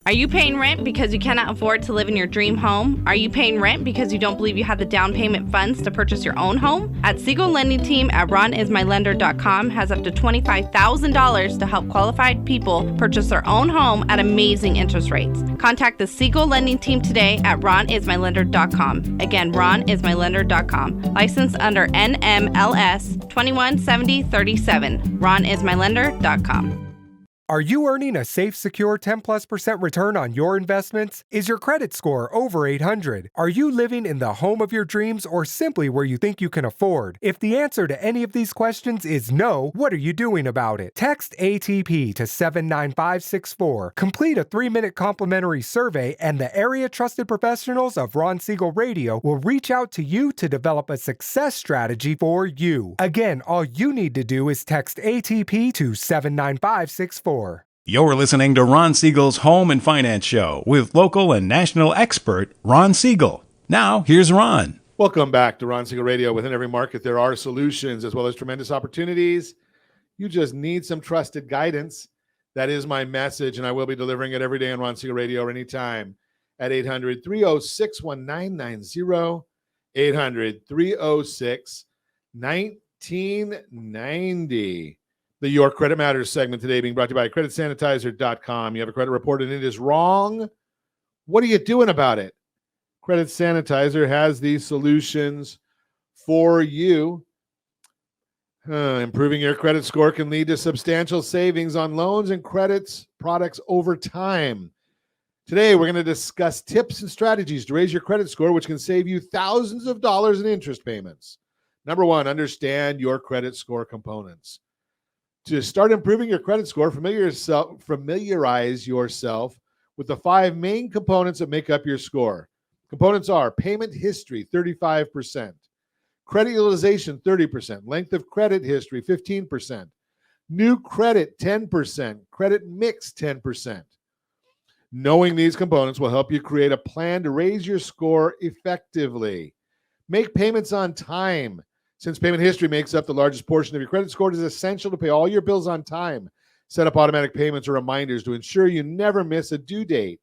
S8: Are you paying rent because you cannot afford to live in your dream home? Are you paying rent because you don't believe you have the down payment funds to purchase your own home? At Siegel Lending Team at ronismylender.com has up to $25,000 to help qualified people purchase their own home at amazing interest rates. Contact the Siegel Lending Team today at ronismylender.com. Again, ronismylender.com. Licensed under NMLS 217037. ronismylender.com.
S9: Are you earning a safe, secure 10+% return on your investments? Is your credit score over 800? Are you living in the home of your dreams or simply where you think you can afford? If the answer to any of these questions is no, what are you doing about it? Text ATP to 79564. Complete a 3-minute complimentary survey, and the area trusted professionals of Ron Siegel Radio will reach out to you to develop a success strategy for you. Again, all you need to do is text ATP to 79564.
S10: You're listening to Ron Siegel's Home and Finance Show with local and national expert Ron Siegel. Now, here's Ron.
S2: Welcome back to Ron Siegel Radio. Within every market, there are solutions as well as tremendous opportunities. You just need some trusted guidance. That is my message, and I will be delivering it every day on Ron Siegel Radio or anytime at 800-306-1990, 800-306-1990. The Your Credit Matters segment today being brought to you by CreditSanitizer.com. You have a credit report and it is wrong. What are you doing about it? Credit Sanitizer has these solutions for you. Improving your credit score can lead to substantial savings on loans and credits products over time. Today, we're going to discuss tips and strategies to raise your credit score, which can save you thousands of dollars in interest payments. Number one, understand your credit score components. To start improving your credit score, familiarize yourself with the 5 main components that make up your score. Components are payment history, 35%, credit utilization, 30%, length of credit history, 15%, new credit, 10%, credit mix, 10%. Knowing these components will help you create a plan to raise your score effectively. Make payments on time. Since payment history makes up the largest portion of your credit score, it is essential to pay all your bills on time. Set up automatic payments or reminders to ensure you never miss a due date.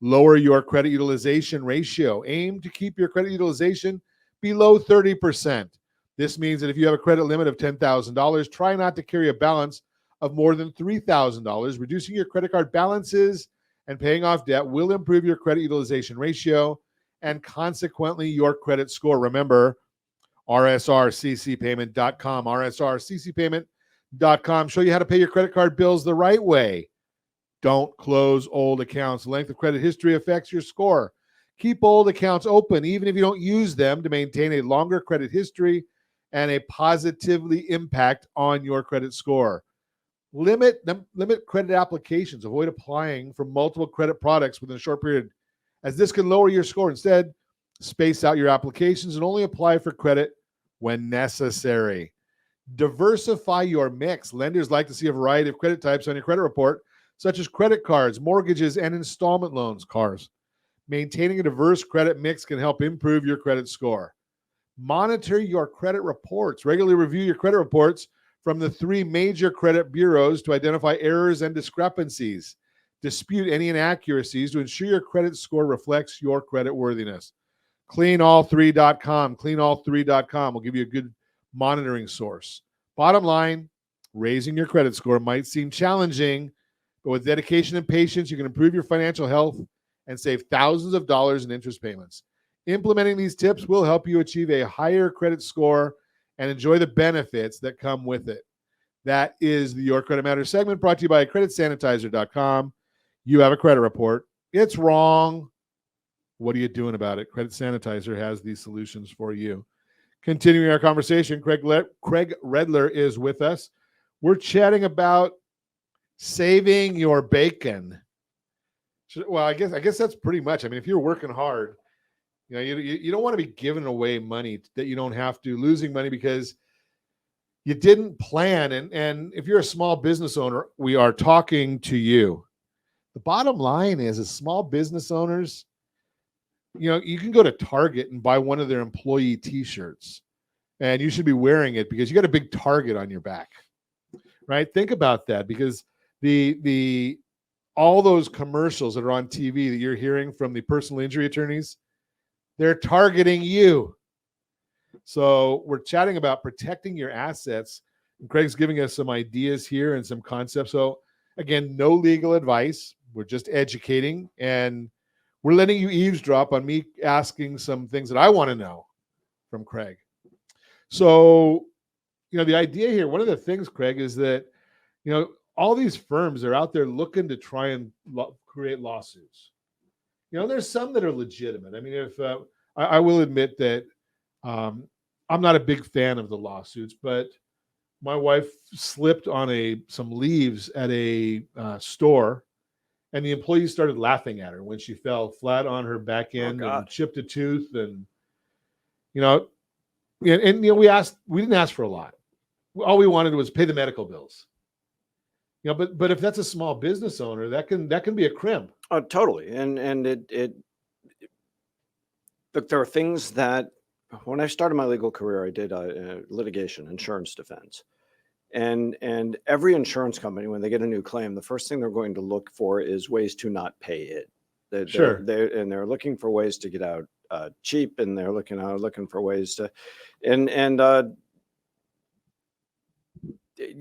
S2: Lower your credit utilization ratio. Aim to keep your credit utilization below 30%. This means that if you have a credit limit of $10,000, try not to carry a balance of more than $3,000. Reducing your credit card balances and paying off debt will improve your credit utilization ratio and consequently your credit score. Remember, rsrccpayment.com, rsrccpayment.com. Show you how to pay your credit card bills the right way. Don't close old accounts. Length of credit history affects your score. Keep old accounts open, even if you don't use them, to maintain a longer credit history and a positively impact on your credit score. Limit credit applications. Avoid applying for multiple credit products within a short period, as this can lower your score. Instead, space out your applications and only apply for credit when necessary. Diversify your mix. Lenders like to see a variety of credit types on your credit report, such as credit cards, mortgages, and installment loans, cars. Maintaining a diverse credit mix can help improve your credit score. Monitor your credit reports. Regularly review your credit reports from the 3 major credit bureaus to identify errors and discrepancies. Dispute any inaccuracies to ensure your credit score reflects your credit worthiness. Cleanall3.com. Cleanall3.com will give you a good monitoring source. Bottom line, raising your credit score might seem challenging, but with dedication and patience, you can improve your financial health and save thousands of dollars in interest payments. Implementing these tips will help you achieve a higher credit score and enjoy the benefits that come with it. That is the Your Credit Matters segment, brought to you by CreditSanitizer.com. You have a credit report. It's wrong. What are you doing about it? Credit Sanitizer has these solutions for you. Continuing our conversation, Craig Redler is with us. We're chatting about saving your bacon. Well, I guess that's pretty much. I mean, if you're working hard, you don't want to be giving away money that you don't have to, losing money because you didn't plan. And if you're a small business owner, we are talking to you. The bottom line is, as small business owners, you can go to Target and buy one of their employee t-shirts, and you should be wearing it because you got a big target on your back, right? Think about that, because the all those commercials that are on TV that you're hearing from the personal injury attorneys, they're targeting you. So we're chatting about protecting your assets, and Craig's giving us some ideas here and some concepts. So again, no legal advice. We're just educating, and we're letting you eavesdrop on me asking some things that I want to know from Craig. So, the idea here, one of the things, Craig, is that, all these firms are out there looking to try and create lawsuits. There's some that are legitimate. I mean, if I will admit that I'm not a big fan of the lawsuits, but my wife slipped on some leaves at a store, and the employees started laughing at her when she fell flat on her back end and chipped a tooth. And, we didn't ask for a lot. All we wanted was pay the medical bills. But if that's a small business owner, that can be a crimp.
S3: Oh, totally. And look, there are things that when I started my legal career, I did litigation, insurance defense. And every insurance company, when they get a new claim, the first thing they're going to look for is ways to not pay it. They're looking for ways to get out cheap, and they're looking for ways to, and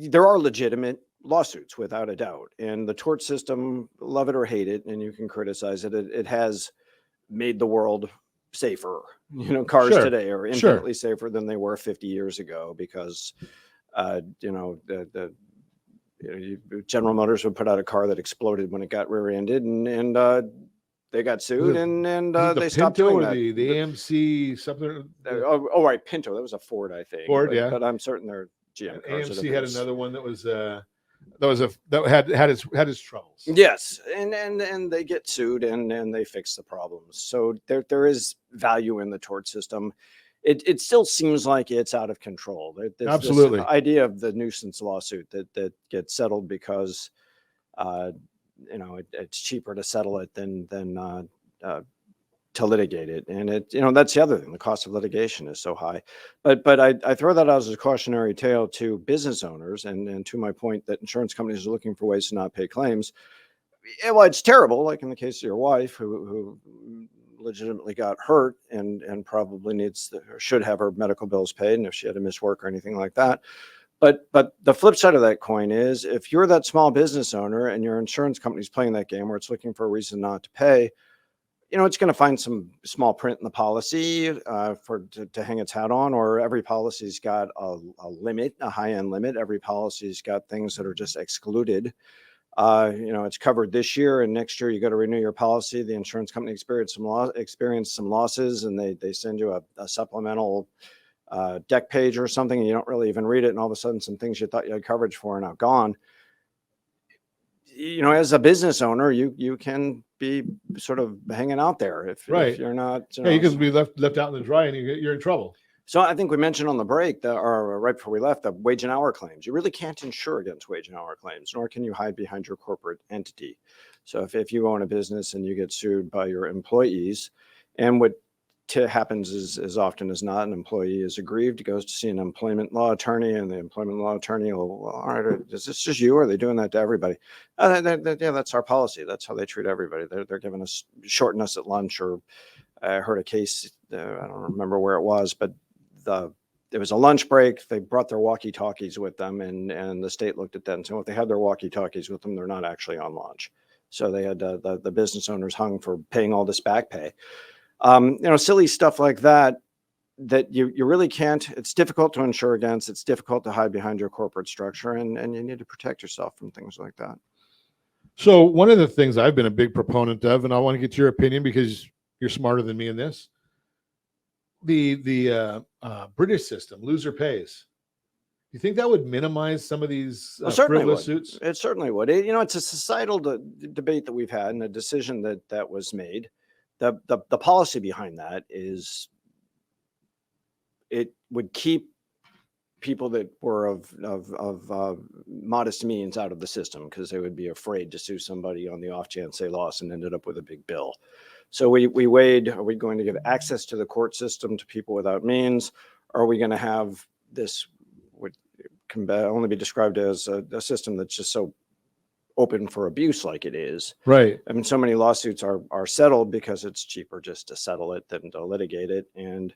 S3: there are legitimate lawsuits without a doubt. And the tort system, love it or hate it, and you can criticize it, it has made the world safer. Cars today are infinitely safer than they were 50 years ago because General Motors would put out a car that exploded when it got rear-ended, and they got sued, and they stopped doing that.
S2: The AMC something.
S3: Right, Pinto. That was a Ford, I think.
S2: Ford,
S3: but I'm certain they're GM cars.
S2: AMC had another one that had its troubles.
S3: Yes, and they get sued, and they fix the problems. So there is value in the tort system. It still seems like it's out of control.
S2: Absolutely.
S3: This idea of the nuisance lawsuit that gets settled because it's cheaper to settle it than to litigate it. And that's the other thing. The cost of litigation is so high. But I throw that out as a cautionary tale to business owners, and to my point that insurance companies are looking for ways to not pay claims. Well, it's terrible, like in the case of your wife who legitimately got hurt and probably should have her medical bills paid, and if she had to miss work or anything like that. But the flip side of that coin is, if you're that small business owner and your insurance company's playing that game where it's looking for a reason not to pay, it's going to find some small print in the policy to hang its hat on, or every policy's got a limit, a high-end limit. Every policy's got things that are just excluded. It's covered this year, and next year you got to renew your policy. The insurance company experienced some losses, and they send you a supplemental deck page or something, and you don't really even read it, and all of a sudden some things you thought you had coverage for are now gone. As a business owner, you can be sort of hanging out there if you're not.
S2: You can be left out in the dry, and you're in trouble.
S3: So I think we mentioned on the break, or right before we left, the wage and hour claims. You really can't insure against wage and hour claims, nor can you hide behind your corporate entity. So if you own a business and you get sued by your employees, and what happens is, as often as not, an employee is aggrieved, goes to see an employment law attorney, and the employment law attorney will, well, all right, is this just you, or are they doing that to everybody? Yeah, that's our policy. That's how they treat everybody. They're giving us, shorting us at lunch. Or I heard a case, I don't remember where it was, but there was a lunch break. They brought their walkie-talkies with them, and the state looked at that and said, well, if they had their walkie-talkies with them, they're not actually on lunch. So they had the business owners hung for paying all this back pay. Silly stuff like that you really can't. It's difficult to insure against. It's difficult to hide behind your corporate structure, and you need to protect yourself from things like that.
S2: So one of the things I've been a big proponent of, and I want to get your opinion because you're smarter than me in this, the British system, loser pays. Do you think that would minimize some of these frivolous suits?
S3: It certainly would. It's a societal debate that we've had, and a decision that was made. The policy behind that is it would keep people that were of modest means out of the system, because they would be afraid to sue somebody on the off chance they lost and ended up with a big bill. So we weighed, are we going to give access to the court system to people without means? Or are we going to have this, what can only be described as a system that's just so open for abuse like it is?
S2: Right.
S3: I mean, so many lawsuits are settled because it's cheaper just to settle it than to litigate it. And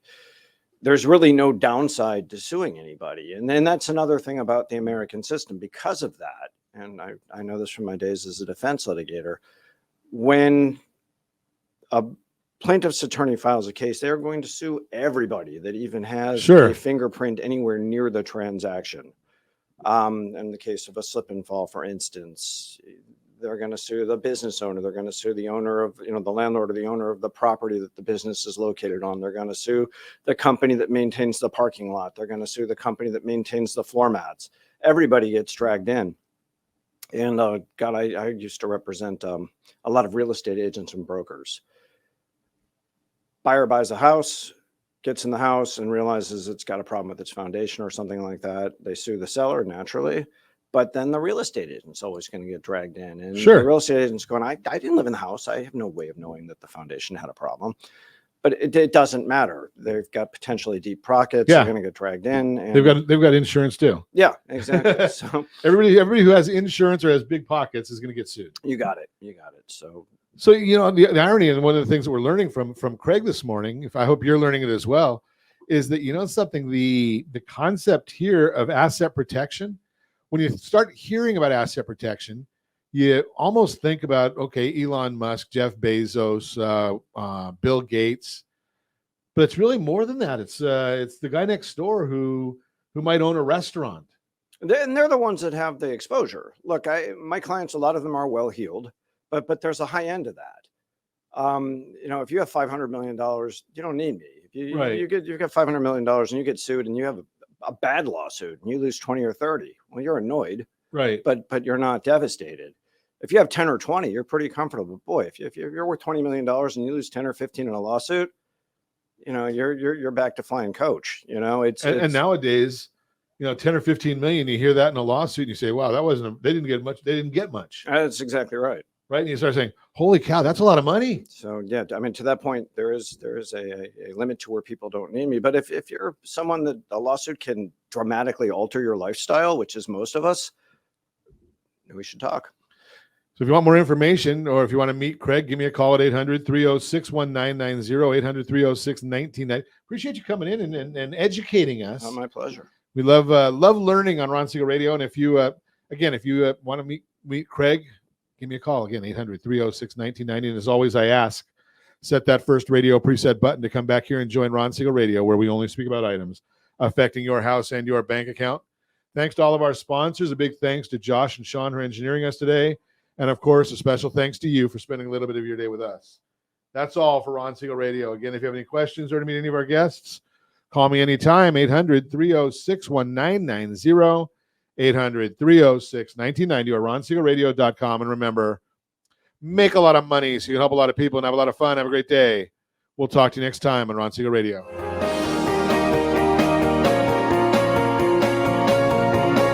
S3: there's really no downside to suing anybody. And then that's another thing about the American system because of that. And I know this from my days as a defense litigator. When a plaintiff's attorney files a case, they're going to sue everybody that even has a fingerprint anywhere near the transaction. In the case of a slip and fall, for instance, they're going to sue the business owner. They're going to sue the owner of, the landlord or the owner of the property that the business is located on. They're going to sue the company that maintains the parking lot. They're going to sue the company that maintains the floor mats. Everybody gets dragged in. And God, I used to represent a lot of real estate agents and brokers. Buyer buys a house, gets in the house and realizes it's got a problem with its foundation or something like that. They sue the seller naturally, but then the real estate agent's always going to get dragged in. And the real estate agent's going, I didn't live in the house. I have no way of knowing that the foundation had a problem. But it doesn't matter. They've got potentially deep pockets.
S2: Yeah.
S3: They're going to get dragged in. And
S2: They've got insurance too.
S3: Yeah, exactly. So
S2: everybody who has insurance or has big pockets is going to get sued.
S3: You got it. So
S2: the irony, and one of the things that we're learning from Craig this morning, if I hope you're learning it as well, is that something, the concept here of asset protection. When you start hearing about asset protection, you almost think about, okay, Elon Musk, Jeff Bezos, Bill Gates, but it's really more than that. It's the guy next door who might own a restaurant.
S3: And they're the ones that have the exposure. Look, my clients, a lot of them are well-heeled, but there's a high end of that. If you have $500 million, you don't need me. If you've got $500 million and you get sued and you have a bad lawsuit and you lose 20 or 30, well, you're annoyed,
S2: right?
S3: But you're not devastated. If you have 10 or 20, you're pretty comfortable. But boy, if you're worth $20 million and you lose 10 or 15 in a lawsuit, you're back to flying coach. And
S2: nowadays, 10 or 15 million, you hear that in a lawsuit and you say, wow, they didn't get much. They didn't get much.
S3: That's exactly right.
S2: right? And you start saying, holy cow, that's a lot of money.
S3: So yeah, I mean, to that point, there is a limit to where people don't need me. But if you're someone that a lawsuit can dramatically alter your lifestyle, which is most of us, we should talk.
S2: So if you want more information or if you want to meet Craig, give me a call at 800-306-1990, 800-306-1990. Appreciate you coming in and educating us.
S3: Oh, my pleasure.
S2: We love learning on Ron Siegel Radio. And if you, want to meet Craig, give me a call. Again, 800-306-1990. And as always, I ask, set that first radio preset button to come back here and join Ron Siegel Radio, where we only speak about items affecting your house and your bank account. Thanks to all of our sponsors. A big thanks to Josh and Sean for engineering us today. And, of course, a special thanks to you for spending a little bit of your day with us. That's all for Ron Siegel Radio. Again, if you have any questions or to meet any of our guests, call me anytime, 800-306-1990, 800-306-1990, or ronsiegelradio.com. And remember, make a lot of money so you can help a lot of people and have a lot of fun. Have a great day. We'll talk to you next time on Ron Siegel Radio.